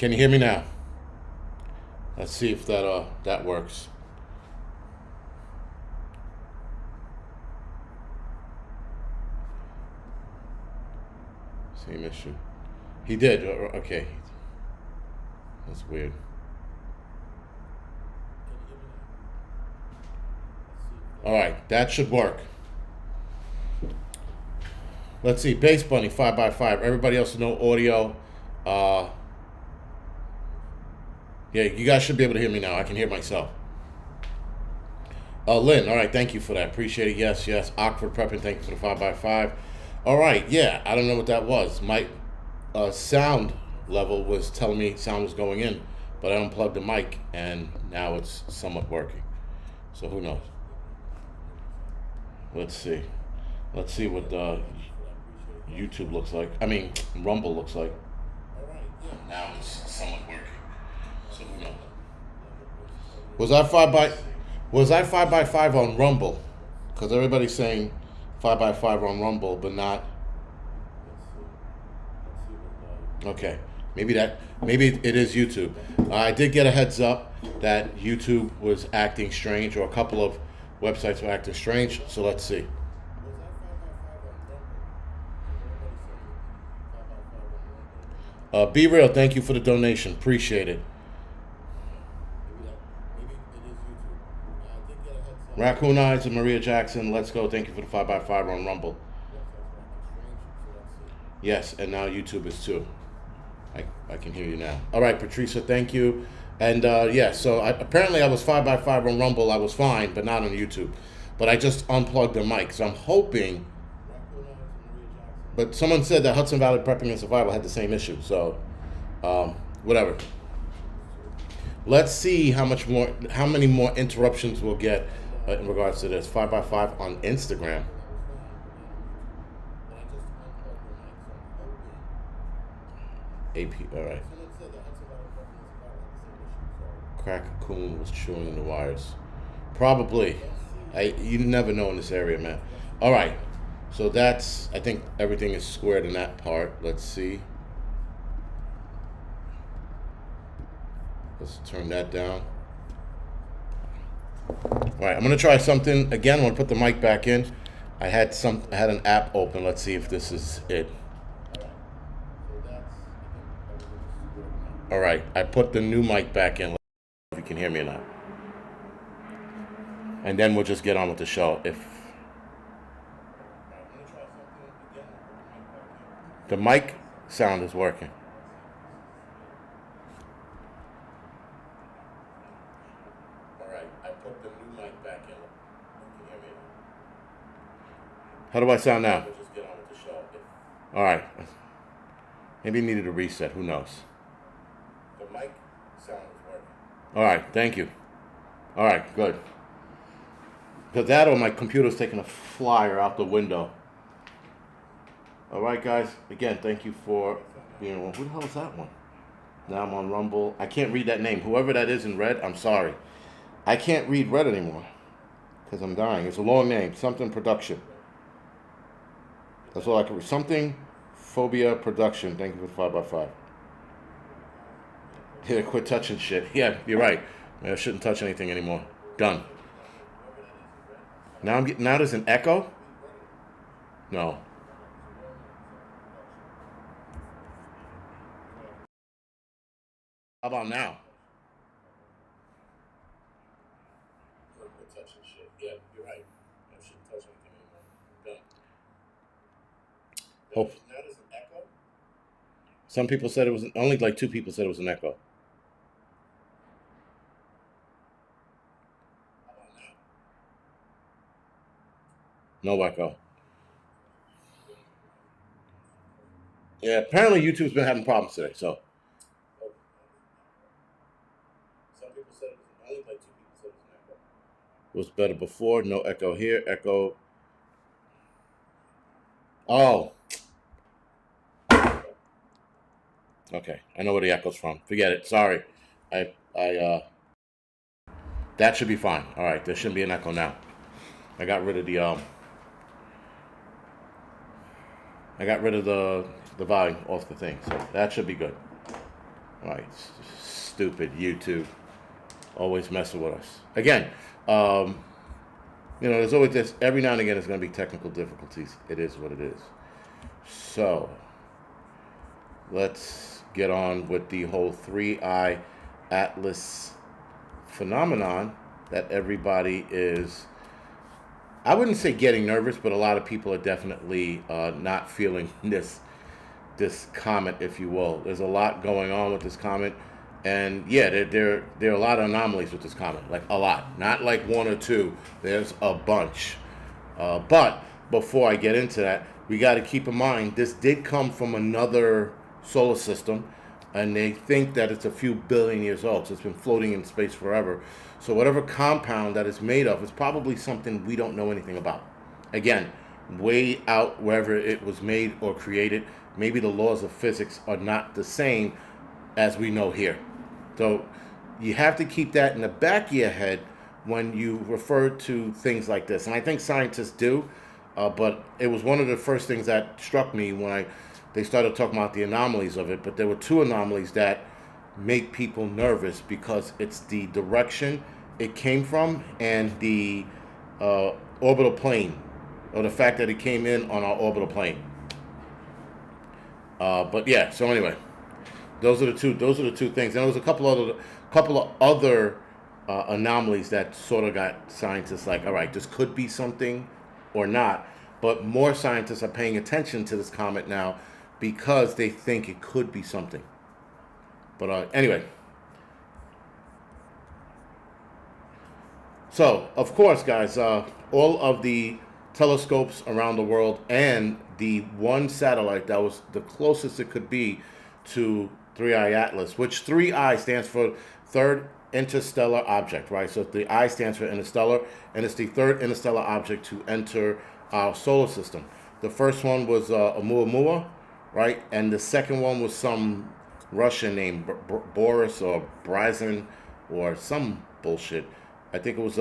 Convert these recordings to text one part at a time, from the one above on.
Can you hear me now? Let's see if that works. Same issue. He did. Okay. That's weird. All right, that should work. Let's see. Bass Bunny 5x5. Everybody else no audio. Uh, yeah, you guys should be able to hear me now. I can hear myself. Lynn, all right, thank you for that. Appreciate it. Yes, yes. Angryprepper, thank you for the 5x5. All right, yeah, I don't know what that was. My sound level was telling me sound was going in, but I unplugged the mic, and now it's somewhat working. So who knows? Let's see. Let's see what YouTube looks like. I mean, Rumble looks like. Now it's somewhat working. So who knows? Was I 5x5 on Rumble? Because everybody's saying 5x5 on Rumble, but not. Okay, maybe it is YouTube. I did get a heads up that YouTube was acting strange, or a couple of websites were acting strange. So let's see. Be real. Thank you for the donation. Appreciate it. Raccoon Eyes and Maria Jackson. Let's go. Thank you for the 5x5 on Rumble. Yes, and now YouTube is too. I can hear you now. All right, Patricia, thank you. And yeah, so apparently I was 5x5 on Rumble. I was fine, but not on YouTube. But I just unplugged the mic, so I'm hoping. But someone said that Hudson Valley Prepping and Survival had the same issue. So whatever. Let's see how many more interruptions we'll get in regards to this 5x5 on Instagram. AP, all right. Crack-a-coon was chewing the wires. Probably. You never know in this area, man. All right. So I think everything is squared in that part. Let's see. Let's turn that down. All right, I'm gonna try something again. I'm gonna put the mic back in. I had an app open. Let's see if this is it. All right, I put the new mic back in. Let's see if you can hear me or not. And then we'll just get on with the show. If the mic sound is working. All right, I put the new mic back in. You can hear me now. How do I sound now? We'll just get on with the show. All right. Maybe you needed a reset. Who knows? The mic sound is working. All right, thank you. All right, good. Because that or my computer's taking a flyer out the window. All right, guys. Again, thank you for being on. Who the hell is that one? Now I'm on Rumble. I can't read that name. Whoever that is in red, I'm sorry. I can't read red anymore because I'm dying. It's a long name. Something Production. That's all I can read. Something Phobia Production. Thank you for 5x5. Yeah, quit touching shit. Yeah, you're right. I shouldn't touch anything anymore. Done. Now there's an echo? No. How about now? Quit touching shit. Yeah, you're right. I shouldn't touch anything anymore. Done. Hope. Now there's an echo? Some people said it was only like 2 people said it was an echo. No echo. Yeah, apparently YouTube's been having problems today, so. Some people said it was only like 2 people said it was an echo. It was better before, no echo here, echo. Oh. Okay, I know where the echo's from. Forget it. Sorry. That should be fine. All right, there shouldn't be an echo now. I got rid of the volume off the thing, so that should be good. Right, stupid YouTube, always messing with us. Again, there's always this. Every now and again, there's going to be technical difficulties. It is what it is. So, let's get on with the whole 3-eye atlas phenomenon that everybody is, I wouldn't say getting nervous, but a lot of people are definitely not feeling this comet, if you will. There's a lot going on with this comet, and yeah, there are a lot of anomalies with this comet, like a lot, not like one or two. There's a bunch. But before I get into that, we got to keep in mind this did come from another solar system, and they think that it's a few billion years old, so it's been floating in space forever. So whatever compound that it's made of is probably something we don't know anything about. Again, way out wherever it was made or created, maybe the laws of physics are not the same as we know here. So you have to keep that in the back of your head when you refer to things like this. And I think scientists do, but it was one of the first things that struck me when they started talking about the anomalies of it. But there were two anomalies that make people nervous because it's the direction it came from and the orbital plane, or the fact that it came in on our orbital plane. But yeah, so anyway, those are the two things. And there was a couple of other anomalies that sort of got scientists like, all right, this could be something or not. But more scientists are paying attention to this comet now because they think it could be something. But anyway, so of course, guys, all of the telescopes around the world and the one satellite that was the closest it could be to 3-eye atlas, which 3-eye stands for third interstellar object, right? So the I stands for interstellar, and it's the third interstellar object to enter our solar system. The first one was Oumuamua, right? And the second one was some Russian name, Boris or Brazin or some bullshit. I think it was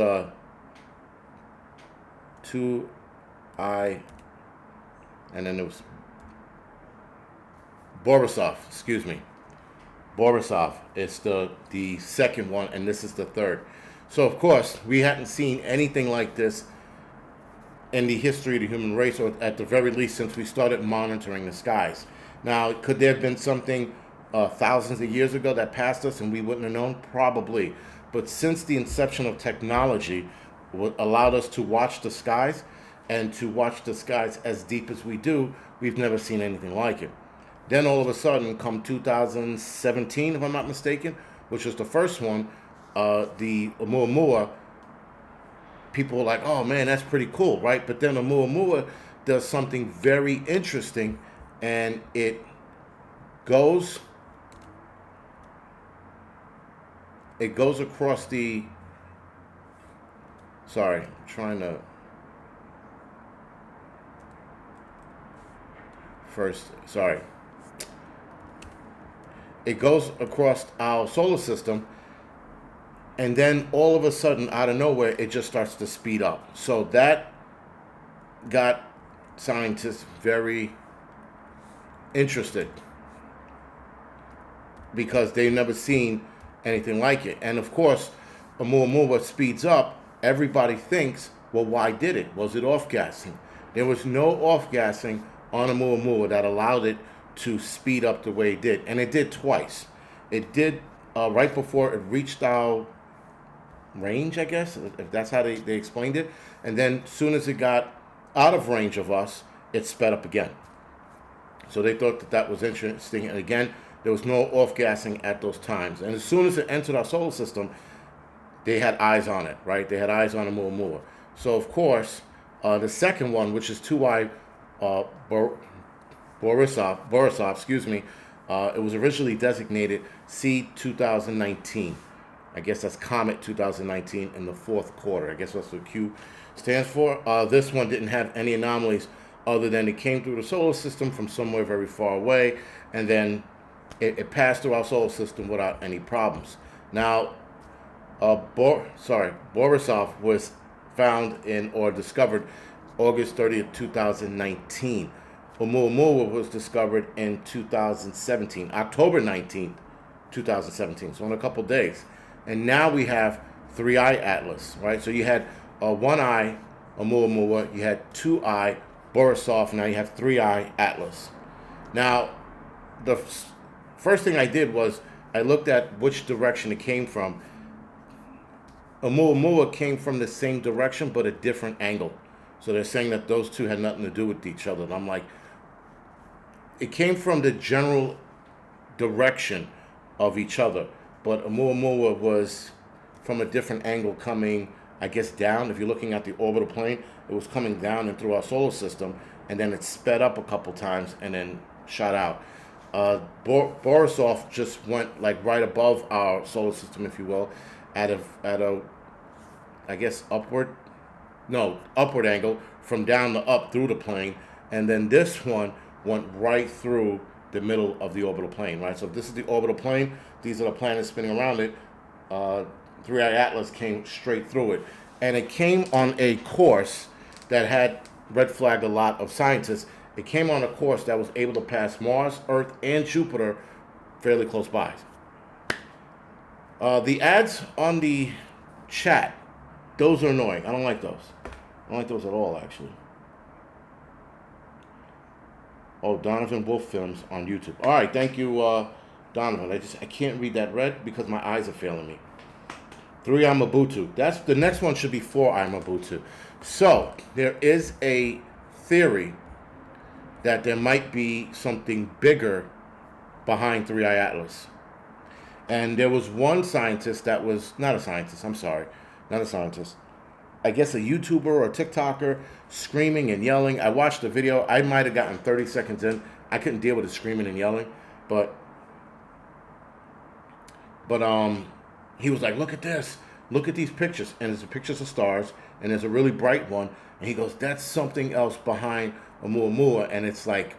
2-eye, and then it was Borisov, excuse me. Borisov is the second one, and this is the third. So, of course, we hadn't seen anything like this in the history of the human race, or at the very least since we started monitoring the skies. Now, could there have been something thousands of years ago that passed us and we wouldn't have known? Probably. But since the inception of technology allowed us to watch the skies, and to watch the skies as deep as we do, we've never seen anything like it. Then all of a sudden, come 2017, if I'm not mistaken, which was the first one, the Oumuamua, people were like, oh man, that's pretty cool, right? But then Oumuamua does something very interesting, and it goes across the, sorry, I'm trying to, it goes across our solar system, and then all of a sudden, out of nowhere, it just starts to speed up. So that got scientists very interested because they've never seen anything like it. And of course, Oumuamua speeds up. Everybody thinks, well, why did it? Was it off-gassing? There was no off-gassing on Oumuamua that allowed it to speed up the way it did. And it did twice. It did right before it reached our range, I guess, if that's how they explained it. And then as soon as it got out of range of us, it sped up again. So they thought that was interesting. And again, there was no off-gassing at those times. And as soon as it entered our solar system, they had eyes on it, right? They had eyes on Oumuamua. So, of course, the second one, which is 2-eye Borisov, excuse me, it was originally designated C2019. I guess that's Comet 2019 in the fourth quarter. I guess that's what Q stands for. This one didn't have any anomalies other than it came through the solar system from somewhere very far away, and then it passed through our solar system without any problems. Now, Borisov was found or discovered August 30th, 2019. Oumuamua was discovered in 2017, October 19th, 2017. So in a couple days. And now we have Three Eye Atlas, right? So you had One Eye, Oumuamua, you had Two Eye, Borisov, now you have Three Eye Atlas. Now, the first thing I did was I looked at which direction it came from. Oumuamua came from the same direction, but a different angle. So they're saying that those two had nothing to do with each other. And I'm like, it came from the general direction of each other, but Oumuamua was from a different angle coming, I guess, down. If you're looking at the orbital plane, it was coming down and through our solar system, and then it sped up a couple times and then shot out. Borisov just went like right above our solar system, if you will, at a I guess upward angle from down to up through the plane, and then this one went right through the middle of the orbital plane, right? So if this is the orbital plane, these are the planets spinning around it. Three Eye Atlas came straight through it, and it came on a course that had red flagged a lot of scientists. It came on a course that was able to pass Mars, Earth, and Jupiter fairly close by. The ads on the chat, those are annoying. I don't like those. I don't like those at all, actually. Oh, Donovan Wolf Films on YouTube. All right, thank you, Donovan. I can't read that red because my eyes are failing me. Three Eye Mobutu. That's the next one should be Four Eye Mobutu. So there is a theory that there might be something bigger behind Three Eye Atlas. And there was one scientist that was not a scientist. I'm sorry, not a scientist. I guess a YouTuber or a TikToker screaming and yelling. I watched the video. I might have gotten 30 seconds in. I couldn't deal with the screaming and yelling, but he was like, "Look at this. Look at these pictures." And there's pictures of stars, and there's a really bright one. And he goes, "That's something else behind Oumuamua, and it's like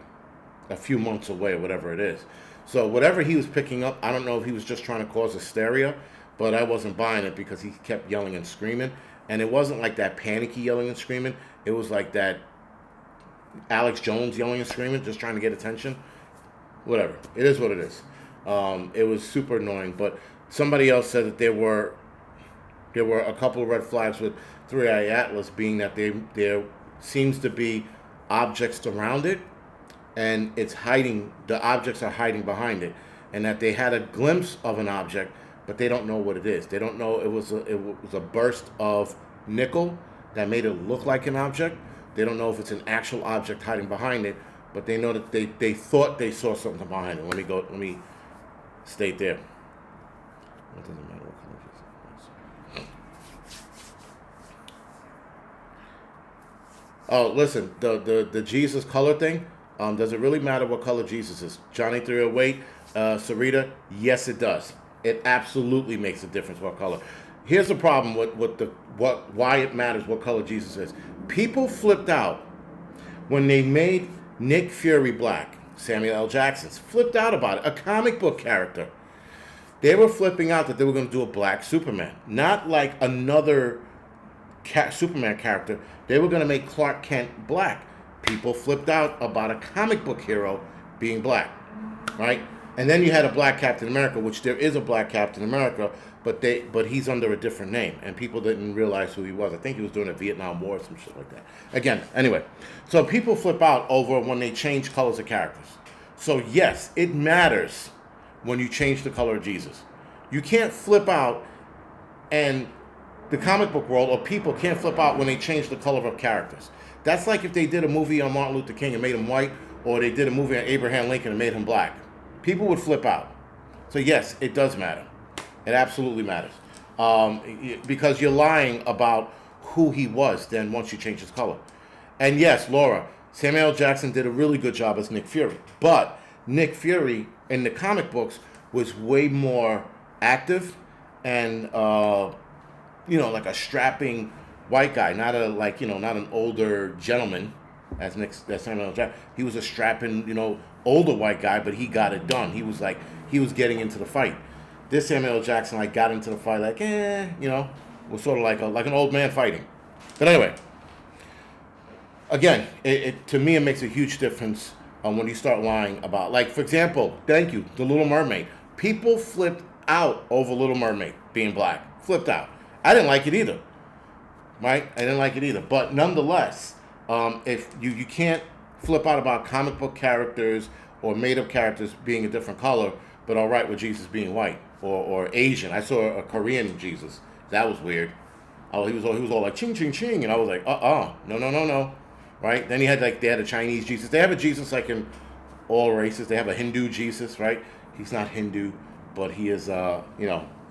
a few months away, or whatever it is." So whatever he was picking up, I don't know if he was just trying to cause hysteria, but I wasn't buying it because he kept yelling and screaming. And it wasn't like that panicky yelling and screaming. It was like that Alex Jones yelling and screaming, just trying to get attention. Whatever. It is what it is. It was super annoying. But somebody else said that there were a couple of red flags with Three Eye Atlas, being that there seems to be objects around it, and it's hiding. The objects are hiding behind it, and that they had a glimpse of an object, but they don't know what it is. They don't know it was a burst of nickel that made it look like an object. They don't know if it's an actual object hiding behind it, but they know that they thought they saw something behind it. Let me state there. It doesn't matter what color it is. Oh, listen, the Jesus color thing. Does it really matter what color Jesus is? Johnny 308, Sarita, yes it does. It absolutely makes a difference what color. Here's the problem with why it matters what color Jesus is. People flipped out when they made Nick Fury black. Samuel L. Jackson's flipped out about it. A comic book character. They were flipping out that they were going to do a black Superman, not like another Superman character. They were going to make Clark Kent black. People flipped out about a comic book hero being black, right? And then you had a black Captain America, which there is a black Captain America, but he's under a different name, and people didn't realize who he was. I think he was doing a Vietnam War or some shit like that. Again, anyway, so people flip out over when they change colors of characters. So yes, it matters when you change the color of Jesus. You can't flip out, and the comic book world or people can't flip out when they change the color of characters. That's like if they did a movie on Martin Luther King and made him white, or they did a movie on Abraham Lincoln and made him black. People would flip out. So yes, it does matter. It absolutely matters. Because you're lying about who he was then once you change his color. And yes, Laura, Samuel L. Jackson did a really good job as Nick Fury. But Nick Fury in the comic books was way more active and, like a strapping white guy, not an older gentleman as Samuel L. Jackson. He was a strapping, older white guy, but he got it done. He was getting into the fight. This Samuel L. Jackson got into the fight was sort of like an old man fighting. But anyway, again, to me it makes a huge difference when you start lying about, like, for example, thank you, The Little Mermaid. People flipped out over Little Mermaid being black. Flipped out. I didn't like it either. Right? I didn't like it either. But nonetheless, if you can't flip out about comic book characters or made-up characters being a different color, but all right with Jesus being white or Asian. I saw a Korean Jesus. That was weird. Oh, he was all like ching ching ching, and I was like, no, right? Then they had a Chinese Jesus. They have a Jesus like in all races. They have a Hindu Jesus, right? He's not Hindu, but he is,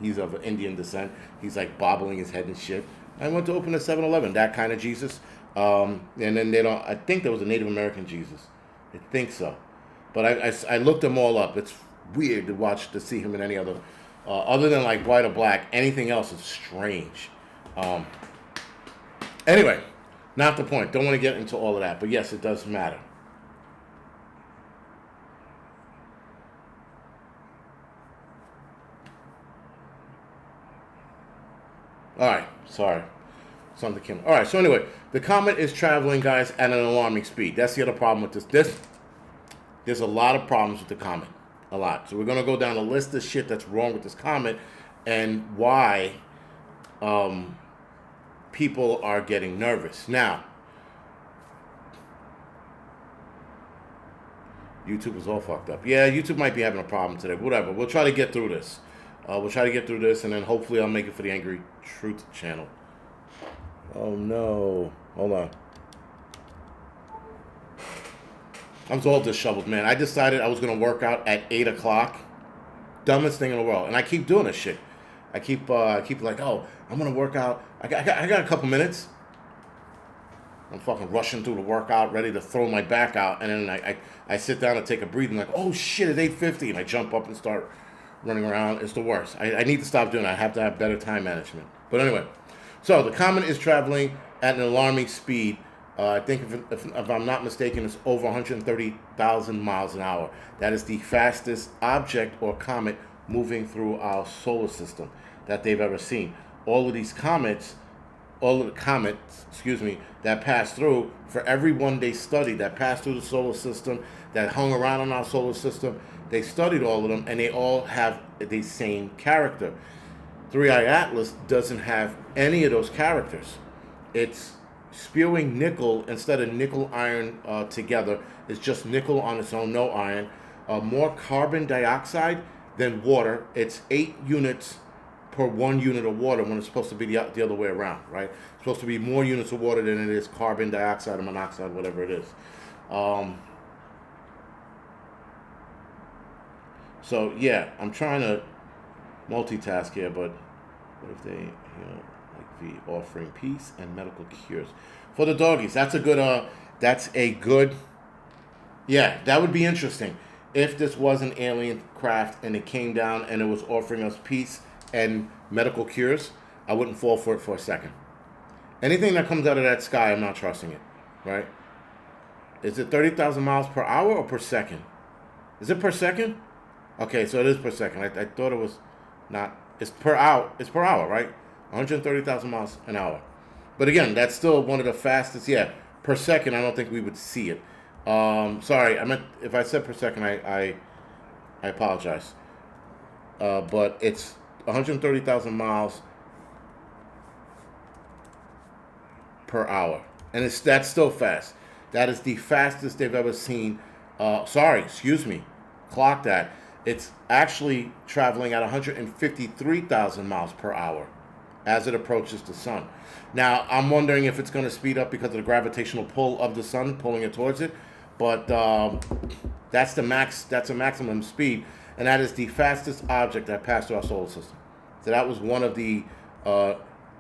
he's of Indian descent. He's like bobbling his head and shit. I went to open a 7-Eleven, that kind of Jesus. And then I think there was a Native American Jesus. I think so. But I looked them all up. It's weird to see him in any other than like white or black. Anything else is strange. Anyway, not the point. Don't want to get into all of that. But yes, it does matter. All right. Sorry. Something came. All right. So anyway, the comet is traveling, guys, at an alarming speed. That's the other problem with this. There's a lot of problems with the comet. A lot. So we're going to go down a list of shit that's wrong with this comet and why people are getting nervous. Now, YouTube is all fucked up. Yeah, YouTube might be having a problem today. Whatever. We'll try to get through this. And then hopefully I'll make it for the Angry Truth channel. Oh, no. Hold on. I'm all disheveled, man. I decided I was going to work out at 8 o'clock. Dumbest thing in the world. And I keep doing this shit. I keep like, oh, I'm going to work out. I got a couple minutes. I'm fucking rushing through the workout, ready to throw my back out. And then I sit down and take a breathe. And like, oh, shit, it's 8:50. And I jump up and start running around. It's the worst. I need to stop doing it. I have to have better time management. But anyway, so the comet is traveling at an alarming speed. I think if I'm not mistaken, it's over 130,000 miles an hour. That is the fastest object or comet moving through our solar system that they've ever seen. All of the comets, that pass through, for every one they studied that passed through the solar system, that hung around on our solar system, they studied all of them, and they all have the same character. 3i Atlas doesn't have any of those characters. It's spewing nickel instead of nickel iron together. It's just nickel on its own, no iron. More carbon dioxide than water. It's 8 units per 1 unit of water when it's supposed to be the other way around, right? It's supposed to be more units of water than it is carbon dioxide or monoxide, whatever it is. So yeah, I'm trying to multitask here, but what if they, be offering peace and medical cures for the doggies? That's a good, yeah, that would be interesting if this was an alien craft and it came down and it was offering us peace and medical cures. I wouldn't fall for it for a second. Anything that comes out of that sky, I'm not trusting it, right? Is it 30,000 miles per hour or per second? Is it per second? Okay, so it is per second. I thought it was not. It's per hour. It's per hour, right? 130,000 miles an hour. But again, that's still one of the fastest. Yeah, per second, I don't think we would see it. Sorry, I meant if I said per second, I apologize. But it's 130,000 miles per hour, and that's still fast. That is the fastest they've ever seen. Clock that. It's actually traveling at 153,000 miles per hour as it approaches the sun. Now, I'm wondering if it's going to speed up because of the gravitational pull of the sun pulling it towards it, but that's the max. That's a maximum speed, and that is the fastest object that passed through our solar system. So that was one of the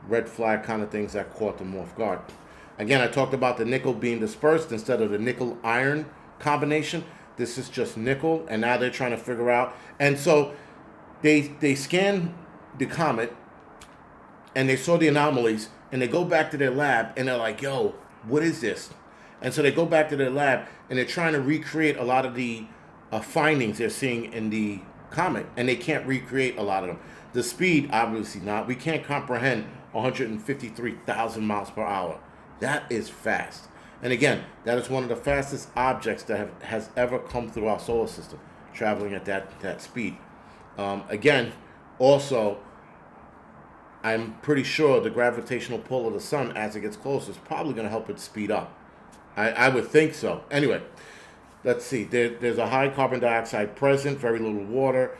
red flag kind of things that caught them off guard. Again, I talked about the nickel being dispersed instead of the nickel-iron combination. This is just nickel, and now they're trying to figure out. And so they scan the comet, and they saw the anomalies, and they go back to their lab, and they're like, yo, what is this? And so they go back to their lab, and they're trying to recreate a lot of the findings they're seeing in the comet, and they can't recreate a lot of them. The speed, obviously not. We can't comprehend 153,000 miles per hour. That is fast. And again, that is one of the fastest objects that has ever come through our solar system, traveling at that speed. Again, also, I'm pretty sure the gravitational pull of the sun as it gets closer is probably going to help it speed up. I would think so. Anyway, let's see. There's a high carbon dioxide present, very little water.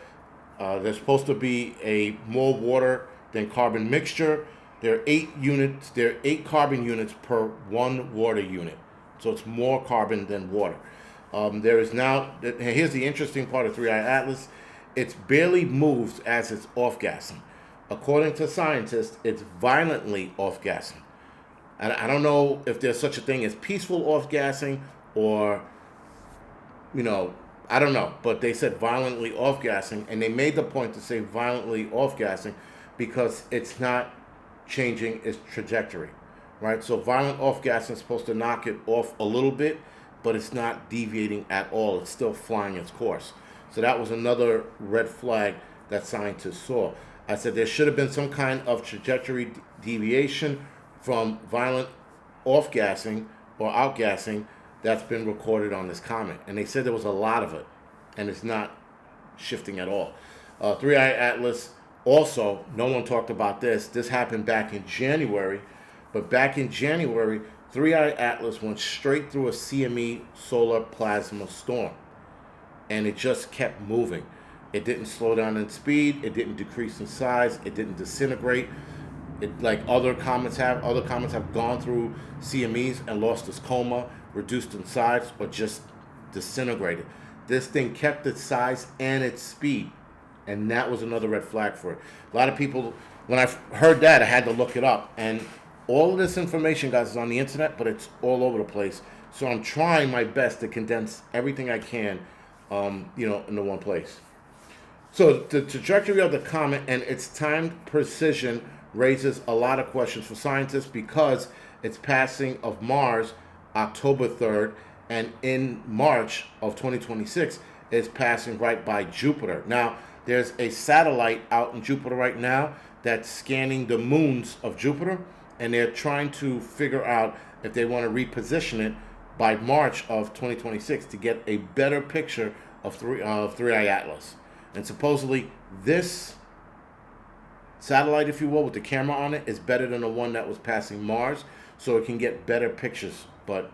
There's supposed to be a more water than carbon mixture. There are 8 units. There are 8 carbon units per 1 water unit, so it's more carbon than water. There is now. Here's the interesting part of 3i Atlas. It barely moves as it's off-gassing. According to scientists, it's violently off-gassing. And I don't know if there's such a thing as peaceful off-gassing or, I don't know. But they said violently off-gassing, and they made the point to say violently off-gassing because it's not changing its trajectory, right? So violent off-gassing is supposed to knock it off a little bit, but it's not deviating at all. It's still flying its course. So that was another red flag that scientists saw. I said there should have been some kind of trajectory deviation from violent off-gassing or out-gassing that's been recorded on this comet. And they said there was a lot of it, and it's not shifting at all. 3i Atlas, also, no one talked about this. This happened back in January, but back in January, 3i Atlas went straight through a CME solar plasma storm, and it just kept moving. It didn't slow down in speed. It didn't decrease in size. It didn't disintegrate. It, like other comets have gone through CMEs and lost its coma, reduced in size, or just disintegrated. This thing kept its size and its speed, and that was another red flag for it. A lot of people, when I heard that, I had to look it up, and all of this information, guys, is on the internet, but it's all over the place. So I'm trying my best to condense everything I can, into one place. So the trajectory of the comet and its timed precision raises a lot of questions for scientists because its passing of Mars October 3rd, and in March of 2026 is passing right by Jupiter. Now, there's a satellite out in Jupiter right now that's scanning the moons of Jupiter, and they're trying to figure out if they want to reposition it by March of 2026 to get a better picture of 3i Atlas. And supposedly this satellite, if you will, with the camera on it, is better than the one that was passing Mars, so it can get better pictures. But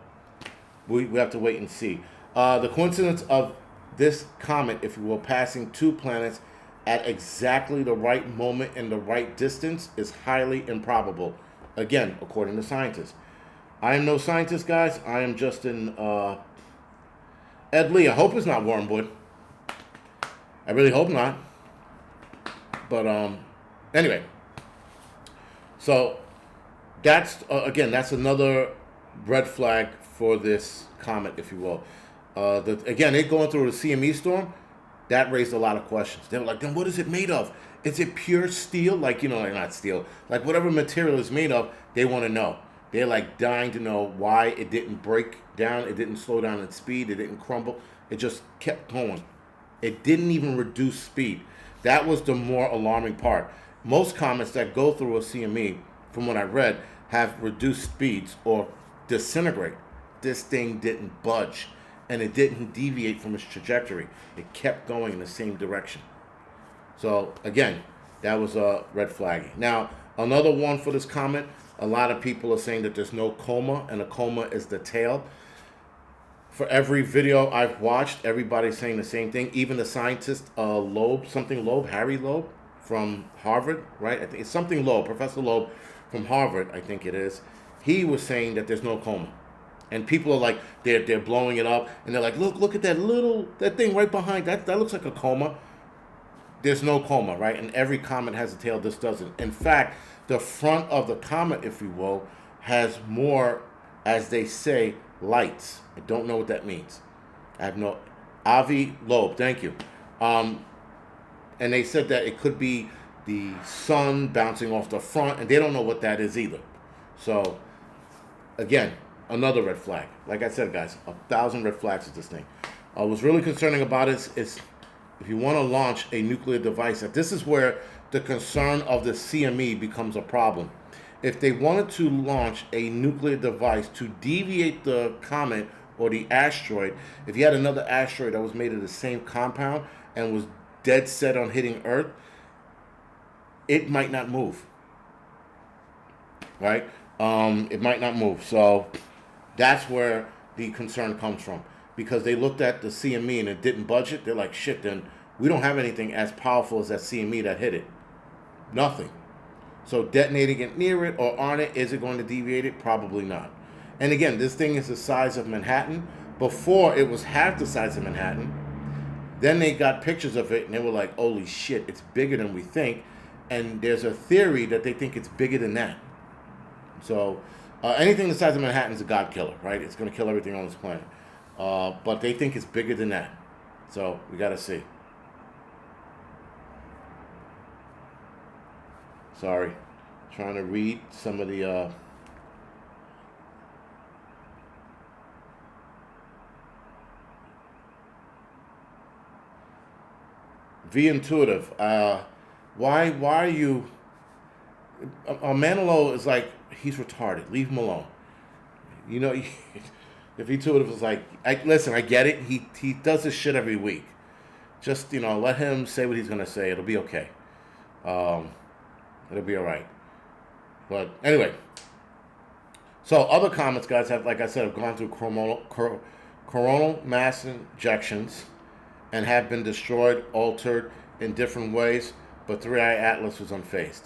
we have to wait and see. The coincidence of this comet, if you will, passing 2 planets at exactly the right moment and the right distance is highly improbable. Again, according to scientists. I am no scientist, guys. I am just an Ed Lee. I hope it's not Wormwood. I really hope not. But anyway. So that's that's another red flag for this comet, if you will. Again, it going through the CME storm, that raised a lot of questions. They were like, then what is it made of? Is it pure steel? Like, not steel. Like whatever material it's made of, they want to know. They're like dying to know why it didn't break down. It didn't slow down in speed. It didn't crumble. It just kept going. It didn't even reduce speed. That was the more alarming part. Most comets that go through a CME, from what I read, have reduced speeds or disintegrate. This thing didn't budge, and it didn't deviate from its trajectory. It kept going in the same direction. So again, that was a red flag. Now, another one for this comet, a lot of people are saying that there's no coma, and a coma is the tail. For every video I've watched, everybody's saying the same thing. Even the scientist, Harry Loeb from Harvard, right? I think it's something Loeb, Professor Loeb from Harvard, I think it is. He was saying that there's no coma. And people are like, they're blowing it up, and they're like, look at that thing right behind, that looks like a coma. There's no coma, right? And every comet has a tail, this doesn't. In fact, the front of the comet, if you will, has more, as they say, lights. I don't know what that means. I have no... Avi Loeb, thank you. And they said that it could be the sun bouncing off the front, and they don't know what that is either. So, again, another red flag. Like I said, guys, 1,000 red flags with this thing. What's really concerning about it is if you want to launch a nuclear device, this is where the concern of the CME becomes a problem. If they wanted to launch a nuclear device to deviate the comet or the asteroid, if you had another asteroid that was made of the same compound and was dead set on hitting Earth, it might not move. Right? It might not move. So that's where the concern comes from. Because they looked at the CME and it didn't budge it. They're like, shit, then we don't have anything as powerful as that CME that hit it. Nothing. So detonating it near it or on it, is it going to deviate it? Probably not. And again, this thing is the size of Manhattan. Before, it was half the size of Manhattan. Then they got pictures of it and they were like, holy shit, it's bigger than we think. And there's a theory that they think it's bigger than that. So anything the size of Manhattan is a god killer, right? It's going to kill everything on this planet. But they think it's bigger than that. So we got to see. Sorry. Trying to read some of the... V Intuitive. Why are you... Manilow is like, he's retarded. Leave him alone. You know, if Intuitive was like, listen, I get it. He does this shit every week. Just, let him say what he's going to say. It'll be okay. It'll be all right. But anyway. So other comets, guys, have, like I said, have gone through coronal mass injections and have been destroyed, altered in different ways. But 3i Atlas was unfazed.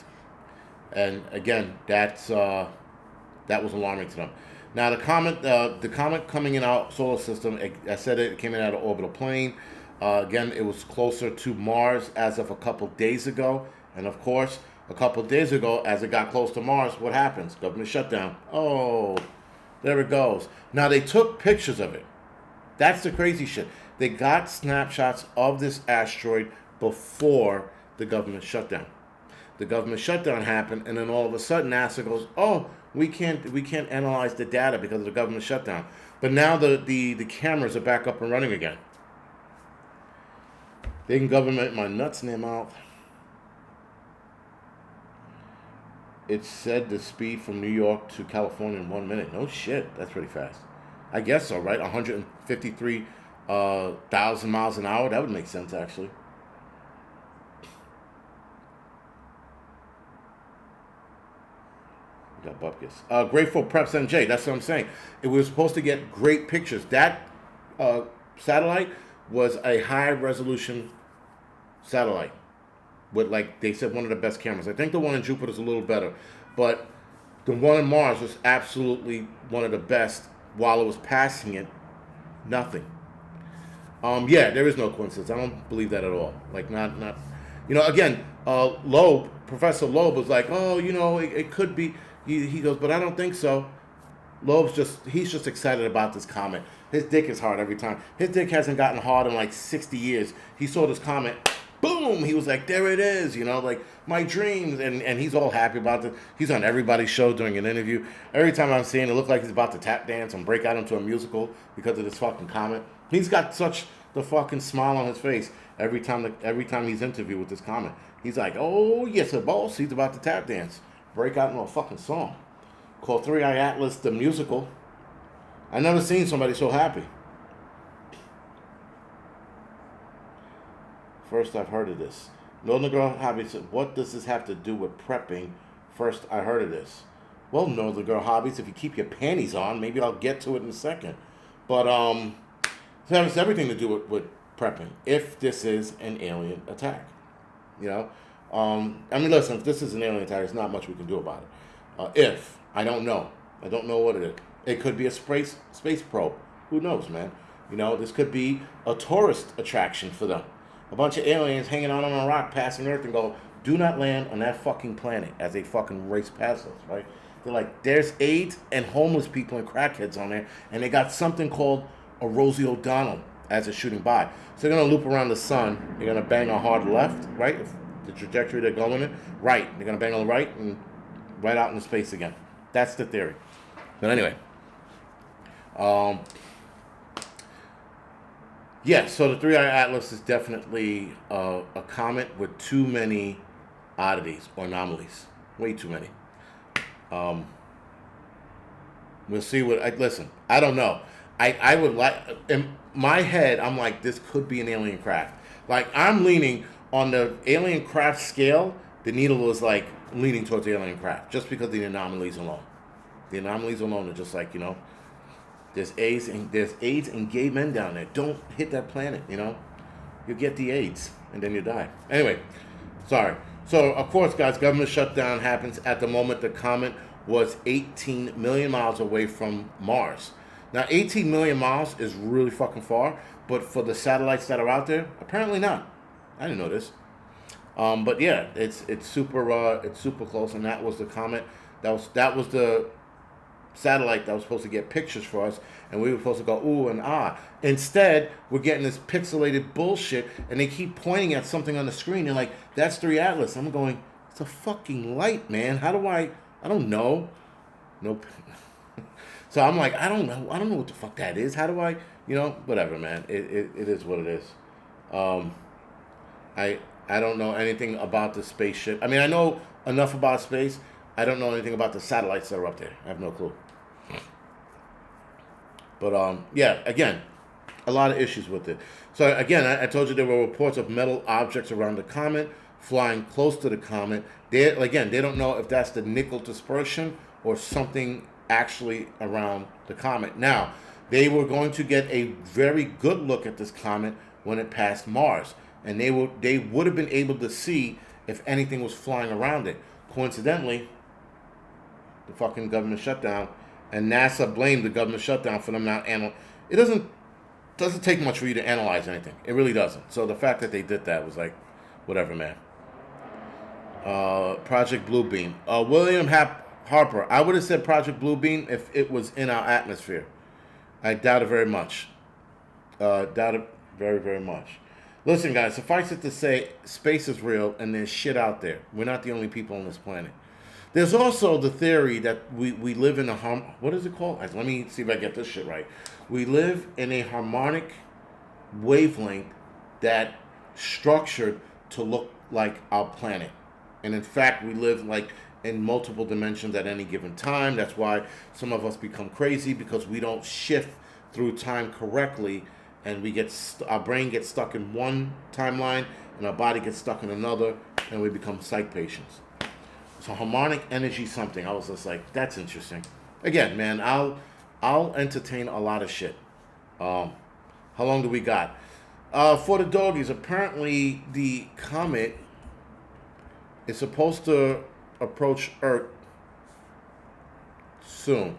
And again, that was alarming to them. Now the comet coming in our solar system, I said it came in out of orbital plane. Again, it was closer to Mars as of a couple days ago. And of course, a couple days ago, as it got close to Mars, what happens? Government shutdown. Oh, there it goes. Now they took pictures of it. That's the crazy shit. They got snapshots of this asteroid before the government shutdown. The government shutdown happened, and then all of a sudden NASA goes, "Oh, we can't analyze the data because of the government shutdown." But now the cameras are back up and running again. They can government my nuts in their mouth. It said the speed from New York to California in 1 minute. No shit, that's pretty fast. I guess so, right? 153,000 miles an hour. That would make sense, actually. We got Bupkis. Grateful Preps NJ. That's what I'm saying. It was supposed to get great pictures. That satellite was a high resolution satellite with, like they said, one of the best cameras. I think the one in Jupiter is a little better, but the one in Mars was absolutely one of the best. While it was passing it, nothing. Yeah, there is no coincidence. I don't believe that at all. Like not. Again, Professor Loeb was like, oh, it could be. He goes, but I don't think so. He's just excited about this comet. His dick is hard every time. His dick hasn't gotten hard in like 60 years. He saw this comet, boom, he was like, there it is, like my dreams. And he's all happy about it. He's on everybody's show doing an interview. Every time I'm seeing it, look like he's about to tap dance and break out into a musical because of this fucking comet. He's got such the fucking smile on his face every time he's interviewed with this comet. He's like, oh, yes, a boss. He's about to tap dance. Break out into a fucking song called 3i Atlas the Musical. I never seen somebody so happy. First I've heard of this. No Girl Hobby said, what does this have to do with prepping? First I heard of this. Well, No Girl Hobbies, if you keep your panties on, maybe I'll get to it in a second. But it has everything to do with prepping. If this is an alien attack, listen, if this is an alien attack, there's not much we can do about it. I don't know what it is. It could be a space probe. Who knows, man? This could be a tourist attraction for them. A bunch of aliens hanging out on a rock, passing Earth, and go, do not land on that fucking planet as they fucking race past us, right? They're like, there's AIDS and homeless people and crackheads on there, and they got something called a Rosie O'Donnell as it's shooting by. So they're going to loop around the sun. They're going to bang on hard left, right? If the trajectory they're going in, right. They're going to bang on the right and right out into space again. That's the theory. But anyway. Yeah, so the 3i Atlas is definitely a comet with too many oddities or anomalies. Way too many. We'll see listen, I don't know. I would like, in my head, I'm like, this could be an alien craft. Like, I'm leaning on the alien craft scale. The needle is like leaning towards the alien craft just because of the anomalies alone. The anomalies alone are just like, there's AIDS and gay men down there. Don't hit that planet, You get the AIDS and then you die. Anyway, sorry. So, of course, guys, government shutdown happens at the moment the comet was 18 million miles away from Mars. Now, 18 million miles is really fucking far, but for the satellites that are out there, apparently not. I didn't know this. But yeah, it's super close, and that was the comet. That was the satellite that was supposed to get pictures for us, and we were supposed to go ooh and ah. Instead, we're getting this pixelated bullshit, and they keep pointing at something on the screen. They're like, "That's 3 Atlas." I'm going, "It's a fucking light, man. How do I don't know." Nope. So I'm like, I don't know what the fuck that is. How do I, whatever, man. It is what it is. I don't know anything about the spaceship. I mean, I know enough about space. I don't know anything about the satellites that are up there. I have no clue. But yeah, again, a lot of issues with it. So again, I told you there were reports of metal objects around the comet, flying close to the comet. They don't know if that's the nickel dispersion or something actually around the comet. Now, they were going to get a very good look at this comet when it passed Mars, and they would have been able to see if anything was flying around it. Coincidentally, the fucking government shutdown, and NASA blamed the government shutdown for them not analyzing. It doesn't take much for you to analyze anything. It really doesn't. So the fact that they did that was like, whatever, man. Project Bluebeam. William Harper. I would have said Project Bluebeam if it was in our atmosphere. I doubt it very much. Doubt it very, very much. Listen, guys, suffice it to say, space is real and there's shit out there. We're not the only people on this planet. There's also the theory that we live in what is it called? Let me see if I get this shit right. We live in a harmonic wavelength that structured to look like our planet. And in fact, we live like in multiple dimensions at any given time. That's why some of us become crazy, because we don't shift through time correctly, and our brain gets stuck in one timeline and our body gets stuck in another, and we become psych patients. So harmonic energy something. I was just like, that's interesting. Again, man, I'll entertain a lot of shit. How long do we got? For the doggies, apparently the comet is supposed to approach Earth soon.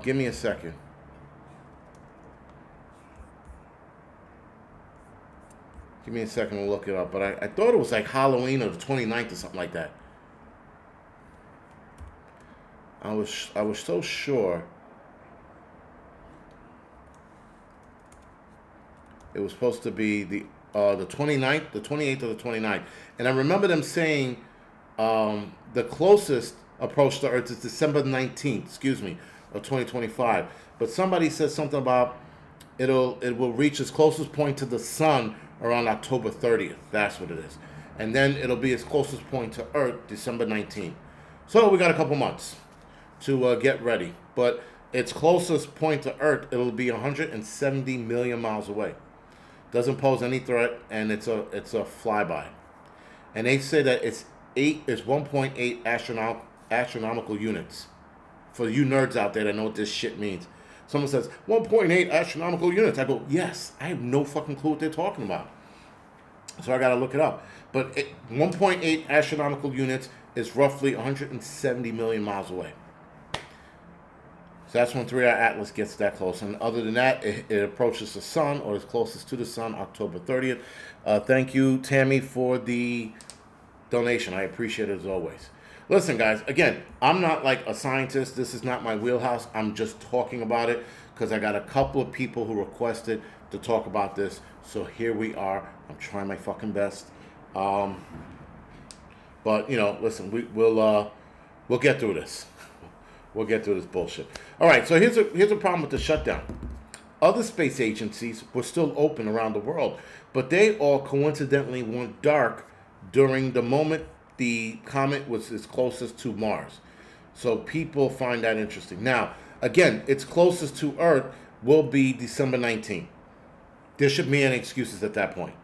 Give me a second. Give me a second to look it up. But I thought it was like Halloween or the 29th or something like that. I was so sure it was supposed to be the 29th, the 28th or the 29th. And I remember them saying the closest approach to Earth is December 19th, of 2025. But somebody said something about it will reach its closest point to the sun around October 30th. That's what it is. And then it'll be its closest point to Earth December 19th. So we got a couple months to get ready. But its closest point to Earth, it'll be 170 million miles away. Doesn't pose any threat, and it's a flyby. And they say that it's 1.8 astronomical units. For you nerds out there that know what this shit means. Someone says, 1.8 astronomical units. I go, yes, I have no fucking clue what they're talking about. So I got to look it up. But 1.8 astronomical units is roughly 170 million miles away. So that's when 3-hour Atlas gets that close. And other than that, it approaches the sun, or is closest to the sun, October 30th. Thank you, Tammy, for the donation. I appreciate it as always. Listen, guys, again, I'm not like a scientist. This is not my wheelhouse. I'm just talking about it because I got a couple of people who requested to talk about this. So here we are. I'm trying my fucking best. But, listen, we'll get through this. We'll get through this bullshit. All right, so here's a problem with the shutdown. Other space agencies were still open around the world, but they all coincidentally went dark during the moment the comet was its closest to Mars. So people find that interesting. Now, again, it's closest to Earth, will be December 19th. There shouldn't be any excuses at that point.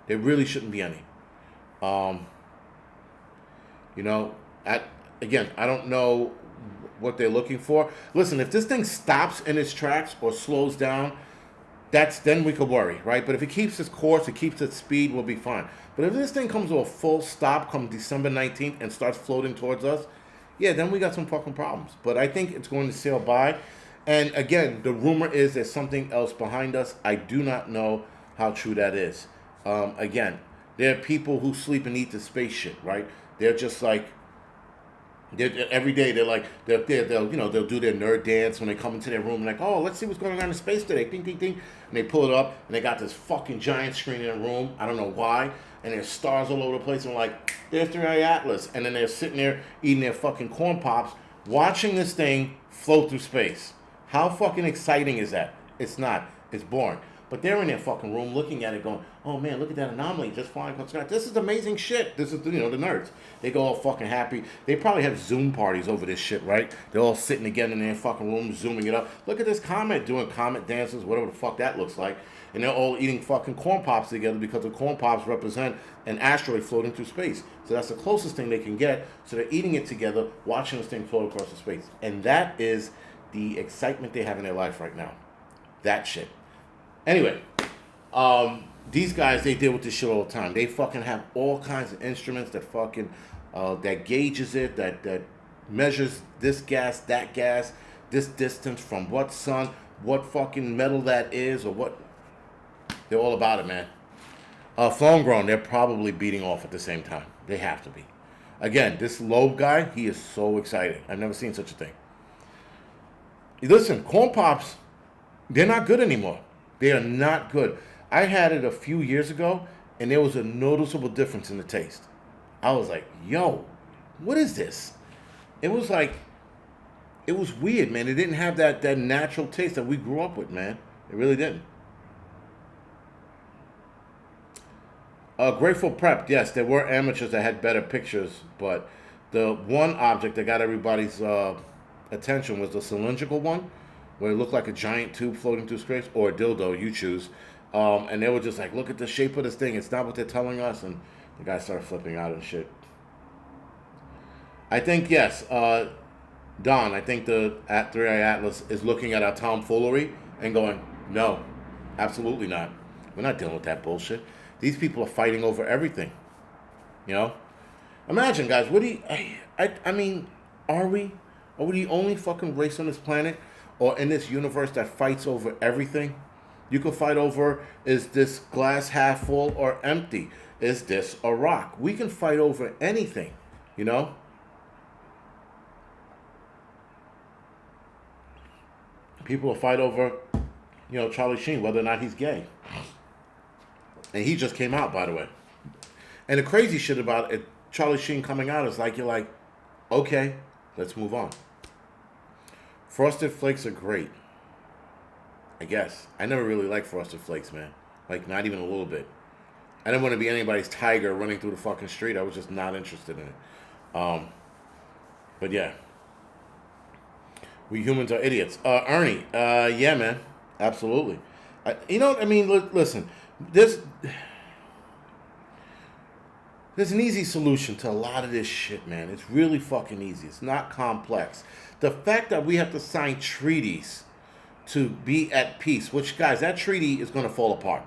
There really shouldn't be any. You know, again, I don't know what they're looking for. Listen, if this thing stops in its tracks or slows down, then we could worry, right? But if it keeps its course, it keeps its speed, we'll be fine. But if this thing comes to a full stop come December 19th and starts floating towards us, yeah, then we got some fucking problems. But I think it's going to sail by. And again, the rumor is there's something else behind us. I do not know how true that is. Again, there are people who sleep and eat the space shit, right? They're just like, every day they'll do their nerd dance when they come into their room, like, oh, let's see what's going on in space today, ding ding ding, and they pull it up and they got this fucking giant screen in the room. I don't know why, and there's stars all over the place, and like, there's the Atlas, and then they're sitting there eating their fucking corn pops, watching this thing float through space. How fucking exciting is that? It's not. It's boring. But they're in their fucking room looking at it going, oh man, look at that anomaly just flying across the sky. This is amazing shit. This is, the nerds. They go all fucking happy. They probably have Zoom parties over this shit, right? They're all sitting together in their fucking room, zooming it up. Look at this comet doing comet dances, whatever the fuck that looks like. And they're all eating fucking corn pops together because the corn pops represent an asteroid floating through space. So that's the closest thing they can get. So they're eating it together, watching this thing float across the space. And that is the excitement they have in their life right now. That shit. Anyway, these guys, they deal with this shit all the time. They fucking have all kinds of instruments that fucking, that gauges it, that measures this gas, this distance from what sun, what fucking metal that is, or what. They're all about it, man. Phone grown, they're probably beating off at the same time. They have to be. Again, this Loeb guy, he is so exciting. I've never seen such a thing. Listen, corn pops, they're not good anymore. They are not good. I had it a few years ago, and there was a noticeable difference in the taste. I was like, yo, what is this? It was weird, man. It didn't have that natural taste that we grew up with, man. It really didn't. Grateful Prep, yes, there were amateurs that had better pictures, but the one object that got everybody's attention was the cylindrical one, where it looked like a giant tube floating through space, or a dildo, you choose. And they were just like, look at the shape of this thing. It's not what they're telling us. And the guy started flipping out and shit. I think, yes, Don, I think the 3i Atlas is looking at our tomfoolery and going, no, absolutely not. We're not dealing with that bullshit. These people are fighting over everything. You know? Imagine, guys, I mean, are we the only fucking race on this planet or in this universe that fights over everything? You can fight over, is this glass half full or empty? Is this a rock? We can fight over anything, you know? People will fight over, Charlie Sheen, whether or not he's gay. And he just came out, by the way. And the crazy shit about it, Charlie Sheen coming out is like, you're like, okay, let's move on. Frosted Flakes are great. I guess. I never really liked Frosted Flakes, man. Like, not even a little bit. I didn't want to be anybody's tiger running through the fucking street. I was just not interested in it. But yeah. We humans are idiots. Ernie, yeah, man. Absolutely. Listen. There's an easy solution to a lot of this shit, man. It's really fucking easy. It's not complex. The fact that we have to sign treaties to be at peace, which, guys, that treaty is going to fall apart.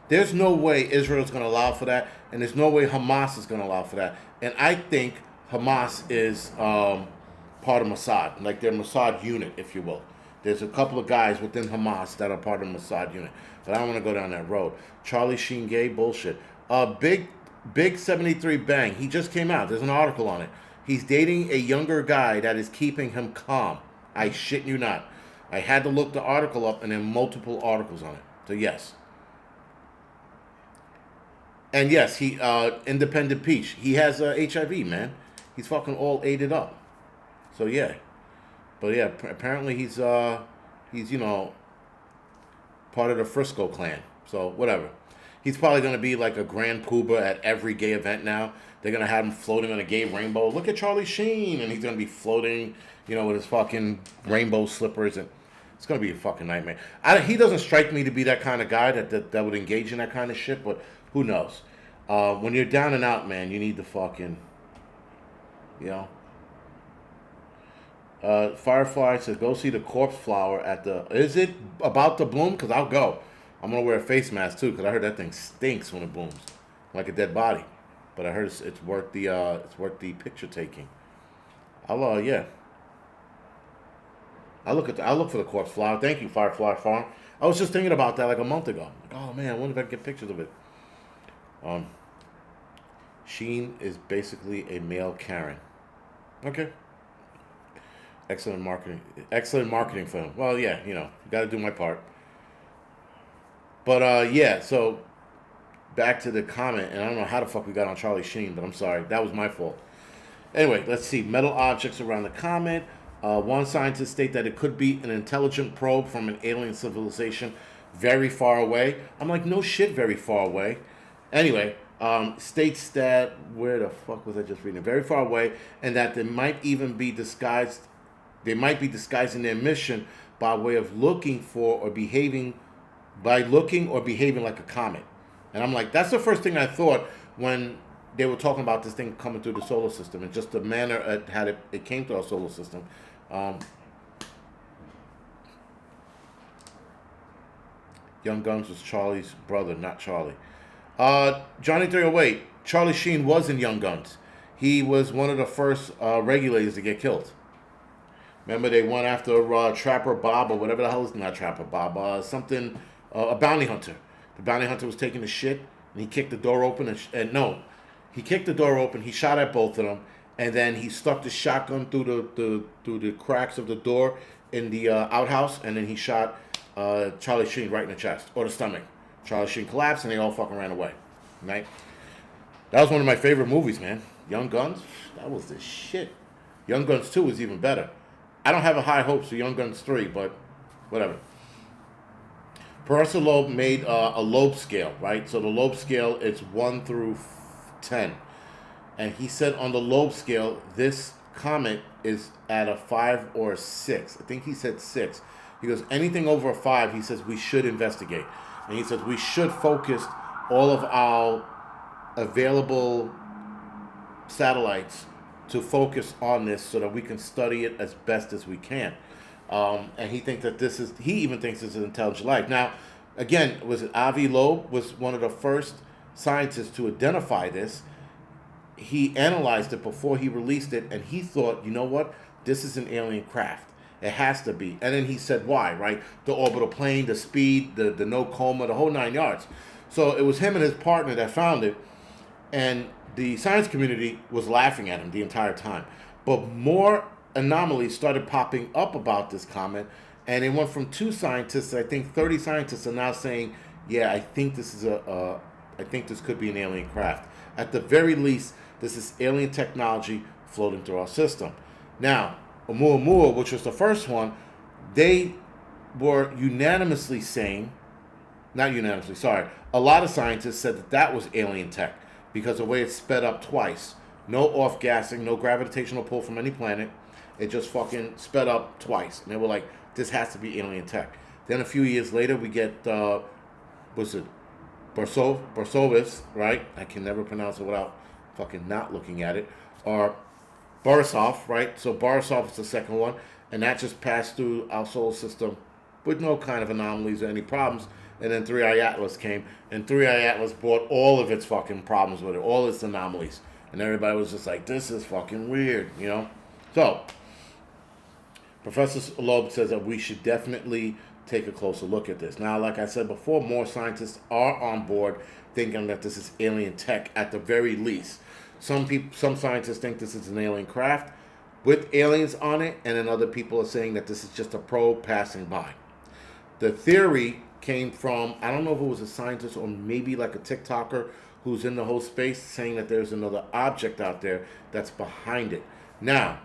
There's no way Israel's going to allow for that, and there's no way Hamas is going to allow for that. And I think Hamas is part of Mossad, like their Mossad unit, if you will. There's a couple of guys within Hamas that are part of the Mossad unit. But I don't want to go down that road. Charlie Sheen gay bullshit. Big 73 Bang. He just came out. There's an article on it. He's dating a younger guy that is keeping him calm. I shit you not. I had to look the article up, and there are multiple articles on it. So yes. And yes, he Independent Peach. He has HIV, man. He's fucking all aided up. So yeah. But yeah, apparently he's part of the Frisco clan. So whatever. He's probably going to be like a grand pooba at every gay event now. They're going to have him floating on a gay rainbow. Look at Charlie Sheen. And he's going to be floating, with his fucking rainbow slippers. And It's gonna be a fucking nightmare. He doesn't strike me to be that kind of guy that would engage in that kind of shit. But who knows? When you're down and out, man, you need the fucking, you know. Firefly says, go see the corpse flower at the... Is it about to bloom? Because I'll go. I'm going to wear a face mask, too, because I heard that thing stinks when it blooms. Like a dead body. But I heard it's worth the picture taking. Yeah. I'll look for the corpse flower. Thank you, Firefly Farm. I was just thinking about that like a month ago. Like, oh, man, I wonder if I can get pictures of it. Sheen is basically a male Karen. Okay. Excellent marketing for him. Well, yeah, you got to do my part. But, yeah, so back to the comment, and I don't know how the fuck we got on Charlie Sheen, but I'm sorry. That was my fault. Anyway, let's see. Metal objects around the comment. One scientist states that it could be an intelligent probe from an alien civilization very far away. I'm like, no shit, very far away. Anyway, states that, where the fuck was I just reading? Very far away, and that they might even be disguised. They might be disguising their mission by way of looking like a comet. And I'm like, that's the first thing I thought when they were talking about this thing coming through the solar system, and just the manner it had it came to our solar system. Young Guns was Charlie's brother, not Charlie. Johnny 308, Charlie Sheen was in Young Guns. He was one of the first regulators to get killed. Remember, they went after Trapper Bob, or whatever the hell is not Trapper Bob, a bounty hunter. The bounty hunter was taking the shit, and he kicked the door open, he kicked the door open, he shot at both of them, and then he stuck the shotgun through the cracks of the door in the outhouse, and then he shot Charlie Sheen right in the chest, or the stomach. Charlie Sheen collapsed, and they all fucking ran away. Right? That was one of my favorite movies, man. Young Guns, that was the shit. Young Guns 2 was even better. I don't have a high hopes for Young Guns 3, but whatever. Professor Loeb made a Loeb scale, right? So the Loeb scale is 1 through 10. And he said on the Loeb scale, this comet is at a 5 or a 6. I think he said 6. He goes, anything over a 5, he says, we should investigate. And he says, we should focus all of our available satellites to focus on this so that we can study it as best as we can. And he thinks that he even thinks this is an intelligent life. Now, again, was it Avi Loeb was one of the first scientists to identify this. He analyzed it before he released it, and he thought, you know what? This is an alien craft. It has to be. And then he said why, right? The orbital plane, the speed, the no coma, the whole 9 yards. So it was him and his partner that found it, and the science community was laughing at him the entire time. But more anomalies started popping up about this comet, and it went from 2 scientists, I think 30 scientists are now saying, yeah, I think this could be an alien craft. At the very least, this is alien technology floating through our system. Now, Oumuamua, which was the first one, they were unanimously saying, not unanimously, sorry, a lot of scientists said that was alien tech because the way it sped up twice. No off-gassing, no gravitational pull from any planet. It just fucking sped up twice. And they were like, this has to be alien tech. Then a few years later, we get, Borisovich, right? I can never pronounce it without fucking not looking at it. Or Borisov, right? So Borisov is the second one. And that just passed through our solar system with no kind of anomalies or any problems. And then 3i Atlas came. And 3i Atlas brought all of its fucking problems with it. All its anomalies. And everybody was just like, this is fucking weird, you know? So, Professor Loeb says that we should definitely take a closer look at this. Now, like I said before, more scientists are on board thinking that this is alien tech at the very least. Some scientists think this is an alien craft with aliens on it, and then other people are saying that this is just a probe passing by. The theory came from, I don't know if it was a scientist or maybe like a TikToker who's in the whole space saying that there's another object out there that's behind it. Now,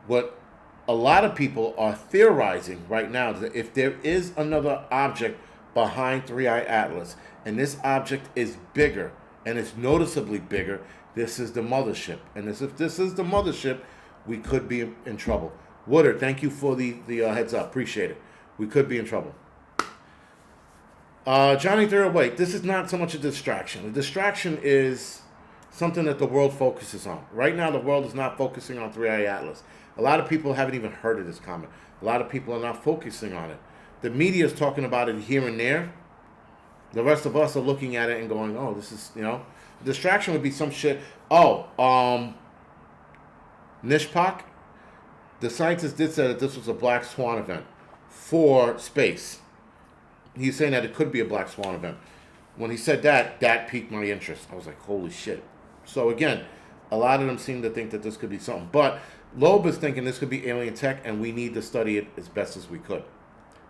what a lot of people are theorizing right now is that if there is another object behind 3i Atlas, and this object is bigger, and it's noticeably bigger, this is the mothership. And if this is the mothership, we could be in trouble. Woodard, thank you for the heads up. Appreciate it. we could be in trouble. Johnny Thurl, wait, this is not so much a distraction. The distraction is something that the world focuses on. Right now, the world is not focusing on 3i Atlas. A lot of people haven't even heard of this comic. A lot of people are not focusing on it. The media is talking about it here and there. The rest of us are looking at it and going, oh, this is, distraction would be some shit. Nishpak, the scientist did say that this was a Black Swan event for space. He's saying that it could be a Black Swan event. When he said that, that piqued my interest. I was like, holy shit. So again, a lot of them seem to think that this could be something. But Loeb is thinking this could be alien tech, and we need to study it as best as we could.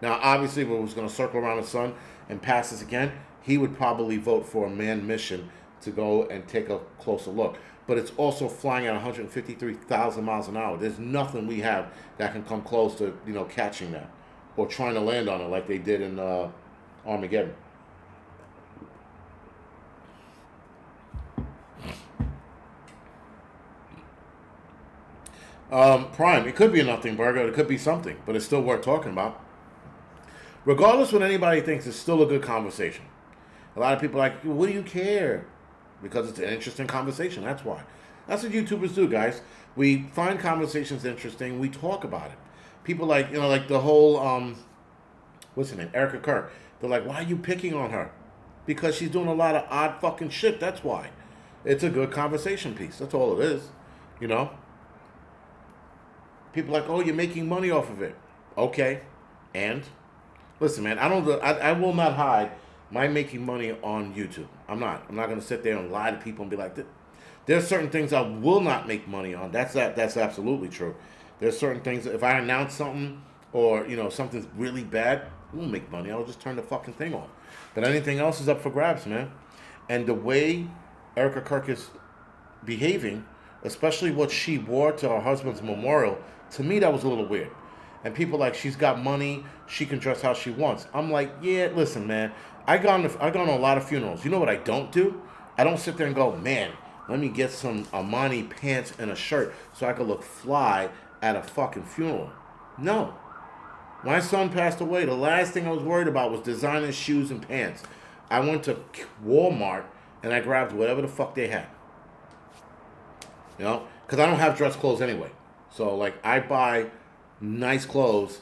Now, obviously, if it was going to circle around the sun and pass us again, he would probably vote for a manned mission to go and take a closer look. But it's also flying at 153,000 miles an hour. There's nothing we have that can come close to, catching that or trying to land on it like they did in Armageddon. Prime, it could be a nothing burger. It could be something, but it's still worth talking about. Regardless what anybody thinks, it's still a good conversation. A lot of people are like, what do you care? Because it's an interesting conversation. That's why. That's what YouTubers do, guys. We find conversations interesting. We talk about it. People like the whole, what's her name? Erica Kirk. They're like, why are you picking on her? Because she's doing a lot of odd fucking shit. That's why. It's a good conversation piece. That's all it is. People are like, oh, you're making money off of it. Okay. And? Listen, man, I will not hide my making money on YouTube. I'm not going to sit there and lie to people and be like, there's certain things I will not make money on. That's absolutely true. There's certain things, if I announce something or, something's really bad, I won't make money. I'll just turn the fucking thing off. But anything else is up for grabs, man. And the way Erica Kirk is behaving, especially what she wore to her husband's memorial, to me that was a little weird. And people like, she's got money, she can dress how she wants. I'm like, yeah, listen, man, I've gone to a lot of funerals. You know what I don't do? I don't sit there and go, man, let me get some Armani pants and a shirt so I could look fly at a fucking funeral. No. My son passed away. The last thing I was worried about was designer shoes and pants. I went to Walmart and I grabbed whatever the fuck they had. Because I don't have dress clothes anyway. So, like, I buy nice clothes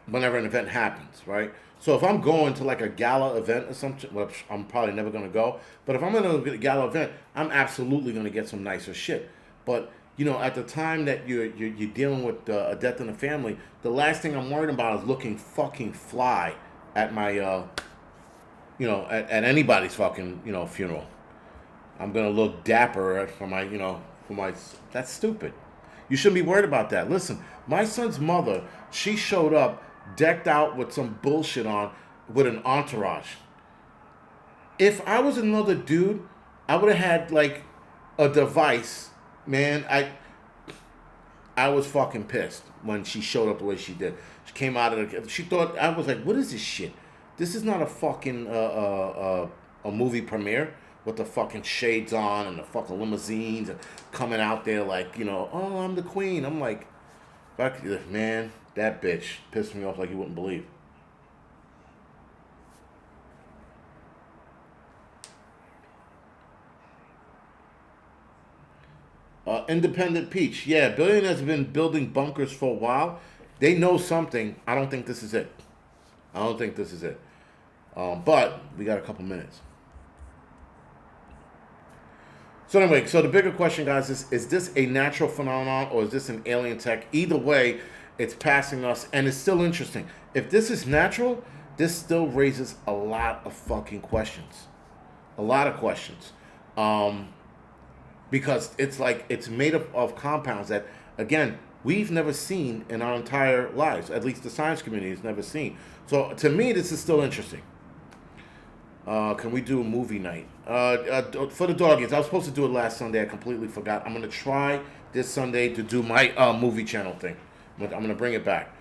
whenever an event happens, right? So if I'm going to like a gala event or something, which I'm probably never going to go, but if I'm going to a gala event, I'm absolutely going to get some nicer shit. But, at the time that you're dealing with a death in the family, the last thing I'm worried about is looking fucking fly at my, at anybody's fucking, funeral. I'm going to look dapper for my, that's stupid. You shouldn't be worried about that. Listen, my son's mother, she showed up decked out with some bullshit on with an entourage. If I was another dude, I would have had like a device. Man, I was fucking pissed when she showed up the way she did. She came out of the, she thought, I was like, what is this shit? This is not a fucking a movie premiere with the fucking shades on and the fucking limousines and coming out there like, oh, I'm the queen. I'm like, fuck, man, that bitch pissed me off like you wouldn't believe. Independent Peach. Yeah, billionaires have been building bunkers for a while. They know something. I don't think this is it. But we got a couple minutes. So anyway, the bigger question, guys, is this a natural phenomenon or is this an alien tech? Either way, it's passing us, and it's still interesting. If this is natural, this still raises a lot of fucking questions. A lot of questions. Because it's like, it's made up of compounds that, again, we've never seen in our entire lives. At least the science community has never seen. So to me, this is still interesting. Can we do a movie night? For the doggies, I was supposed to do it last Sunday. I completely forgot. I'm going to try this Sunday to do my movie channel thing. I'm going to bring it back.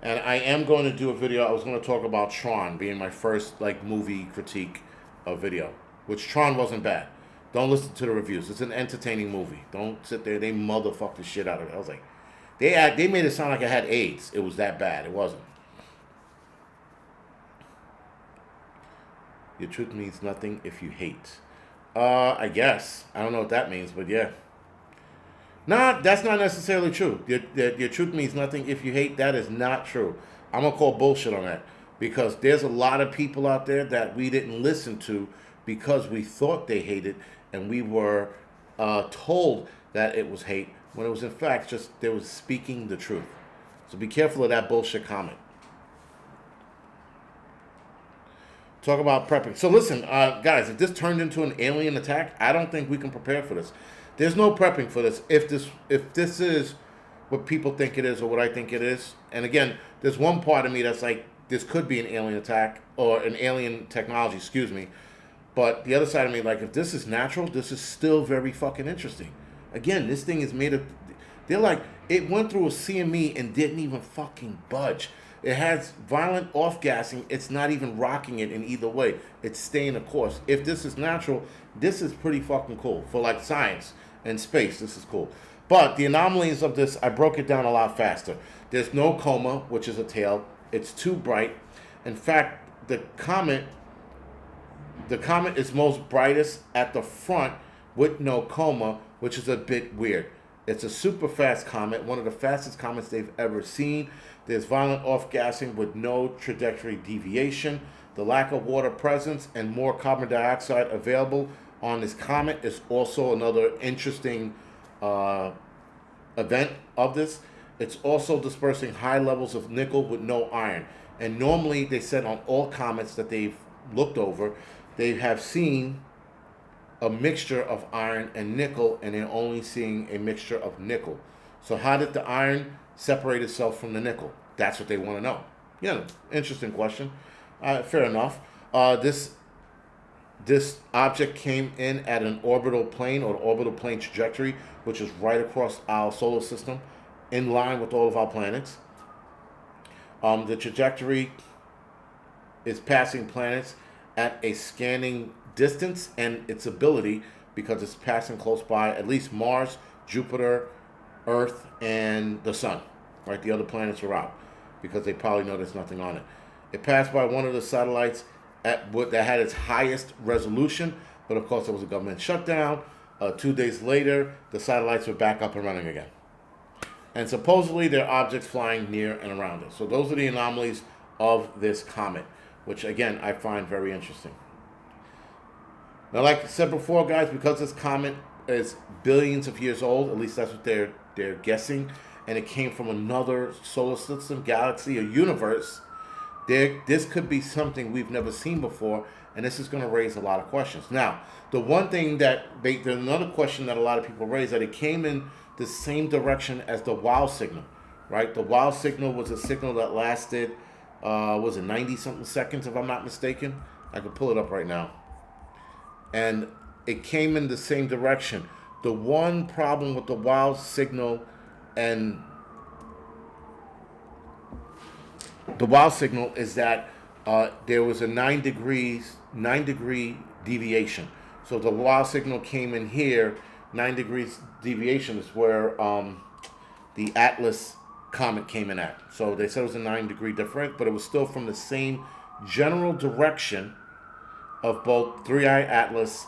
And I am going to do a video. I was going to talk about Tron being my first movie critique video, which Tron wasn't bad. Don't listen to the reviews. It's an entertaining movie. Don't sit there. They motherfuck the shit out of it. I was like, they made it sound like I had AIDS. It was that bad. It wasn't. Your truth means nothing if you hate. I guess. I don't know what that means, but yeah. Nah, that's not necessarily true. Your truth means nothing if you hate. That is not true. I'm going to call bullshit on that. Because there's a lot of people out there that we didn't listen to because we thought they hated, and we were told that it was hate, when it was in fact just they was speaking the truth. So be careful of that bullshit comment. Talk about prepping. So listen, guys, if this turned into an alien attack, I don't think we can prepare for this. There's no prepping for this. If this is what people think it is or what I think it is, and again, there's one part of me that's like, this could be an alien attack or an alien technology, excuse me. But the other side of me, like, if this is natural, this is still very fucking interesting. Again, this thing is made of, they're like, it went through a CME and didn't even fucking budge. It has violent off-gassing. It's not even rocking it in either way. It's staying the course. If this is natural, this is pretty fucking cool. For like science and space, this is cool. But the anomalies of this, I broke it down a lot faster. There's no coma, which is a tail. It's too bright. In fact, the comet is most brightest at the front with no coma, which is a bit weird. It's a super fast comet, one of the fastest comets they've ever seen. There's violent off-gassing with no trajectory deviation. The lack of water presence and more carbon dioxide available on this comet is also another interesting event of this. It's also dispersing high levels of nickel with no iron. And normally they said on all comets that they've looked over, they have seen a mixture of iron and nickel, and they're only seeing a mixture of nickel. So how did the iron separate itself from the nickel? That's what they want to know. Yeah, interesting question. Fair enough. This object came in at an orbital plane or orbital plane trajectory, which is right across our solar system, in line with all of our planets. The trajectory is passing planets at a scanning distance, and its ability, because it's passing close by at least Mars, Jupiter, Earth, and the Sun. Right, the other planets are out because they probably know there's nothing on it. It passed by one of the satellites that had its highest resolution, but of course there was a government shutdown. 2 days later, the satellites were back up and running again. And supposedly there are objects flying near and around it. So those are the anomalies of this comet, which again I find very interesting. Now, like I said before, guys, because this comet is billions of years old, at least that's what they're guessing, and it came from another solar system, galaxy, or universe, this could be something we've never seen before, and this is going to raise a lot of questions. Now, the one thing there's another question that a lot of people raise, that it came in the same direction as the wow signal, right? The wow signal was a signal that lasted, was it 90-something seconds, if I'm not mistaken? I can pull it up right now. And it came in the same direction. The one problem with the wow signal and the wow signal is that there was a 9-degree deviation. So the wow signal came in here, 9 degrees deviation is where the Atlas comet came in at. So they said it was a 9-degree difference, but it was still from the same general direction of both Three-Eye Atlas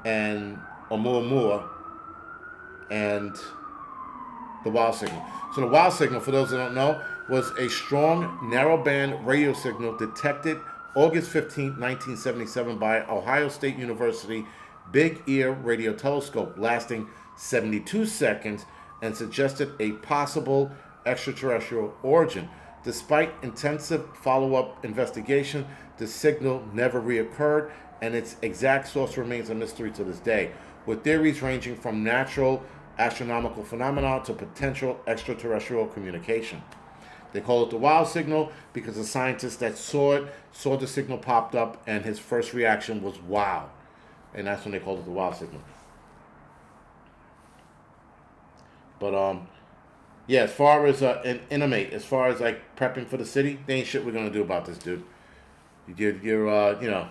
and Oumuamua and the wow signal. So the wow signal, for those that don't know, was a strong narrowband radio signal detected August 15, 1977 by Ohio State University Big Ear Radio Telescope, lasting 72 seconds, and suggested a possible extraterrestrial origin. Despite intensive follow-up investigation, the signal never reoccurred, and its exact source remains a mystery to this day, with theories ranging from natural astronomical phenomena to potential extraterrestrial communication. They call it the wow signal because the scientist that saw the signal popped up, and his first reaction was wow. And that's when they called it the wow signal. But yeah, as far as an inmate, as far as like prepping for the city, there ain't shit we're gonna do about this, dude. You're you know,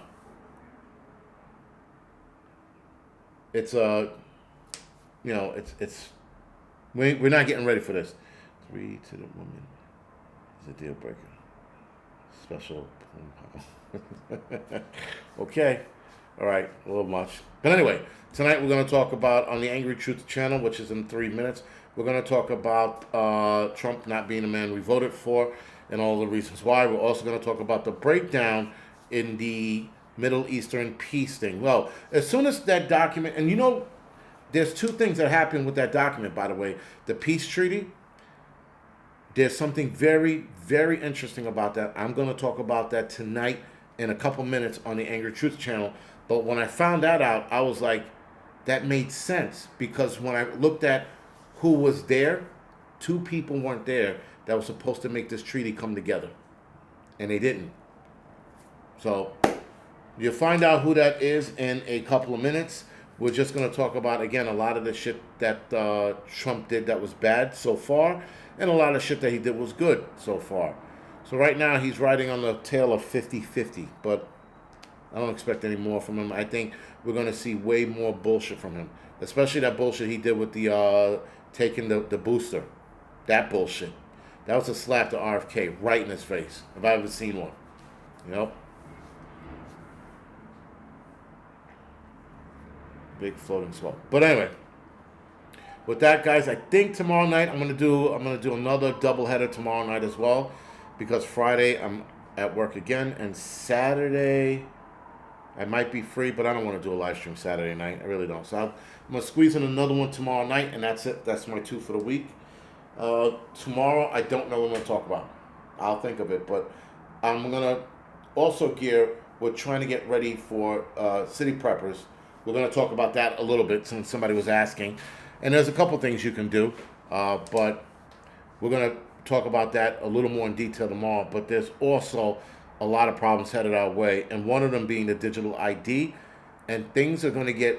it's you know, it's we're not getting ready for this. 3 to the woman is a deal breaker. Special. Okay. All right. A little much. But anyway, tonight we're going to talk about, on the Angry Truth channel, which is in 3 minutes, we're going to talk about Trump not being the man we voted for and all the reasons why. We're also going to talk about the breakdown in the Middle Eastern peace thing. Well, as soon as that document, and you know, there's two things that happened with that document, by the way. The peace treaty, there's something very, very interesting about that. I'm going to talk about that tonight in a couple minutes on the Angry Truth channel. But when I found that out, I was like, that made sense. Because when I looked at who was there, two people weren't there that was supposed to make this treaty come together. And they didn't. So you'll find out who that is in a couple of minutes. We're just going to talk about, again, a lot of the shit that Trump did that was bad so far, and a lot of shit that he did was good so far. So right now he's riding on the tail of 50-50, but I don't expect any more from him. I think we're going to see way more bullshit from him, especially that bullshit he did with the taking the booster. That bullshit. That was a slap to RFK right in his face, if I've ever seen one. Yep. Big floating smoke. But anyway, with that, guys, I think tomorrow night I'm gonna do another doubleheader tomorrow night as well, because Friday I'm at work again, and Saturday I might be free, but I don't want to do a live stream Saturday night. I really don't. So I'm gonna squeeze in another one tomorrow night, and that's it. That's my two for the week. Tomorrow I don't know what I'm gonna talk about. I'll think of it, but I'm gonna also we're trying to get ready for city preppers. We're going to talk about that a little bit since somebody was asking. And there's a couple things you can do, but we're going to talk about that a little more in detail tomorrow. But there's also a lot of problems headed our way, and one of them being the digital ID. And things are going to get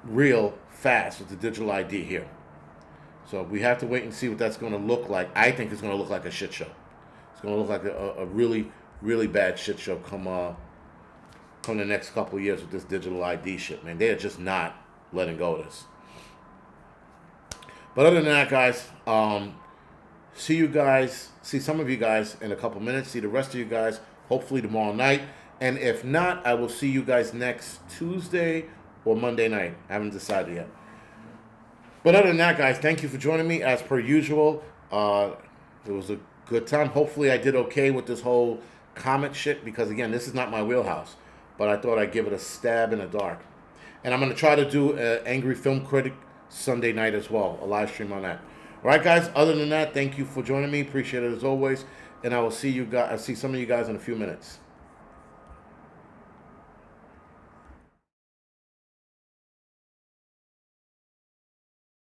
real fast with the digital ID here. So we have to wait and see what that's going to look like. I think it's going to look like a shit show. It's going to look like a really, really bad shit show come the next couple of years with this digital ID shit, man. They're just not letting go of this. But other than that, guys, see some of you guys in a couple minutes. See the rest of you guys hopefully tomorrow night. And if not, I will see you guys next Tuesday or Monday night. I haven't decided yet. But other than that, guys, thank you for joining me as per usual. It was a good time. Hopefully I did okay with this whole comment shit, because again, this is not my wheelhouse. But I thought I'd give it a stab in the dark. And I'm going to try to do an Angry Film Critic Sunday night as well, a live stream on that. All right, guys, other than that, thank you for joining me. Appreciate it as always. And I will see you guys. I'll see some of you guys in a few minutes.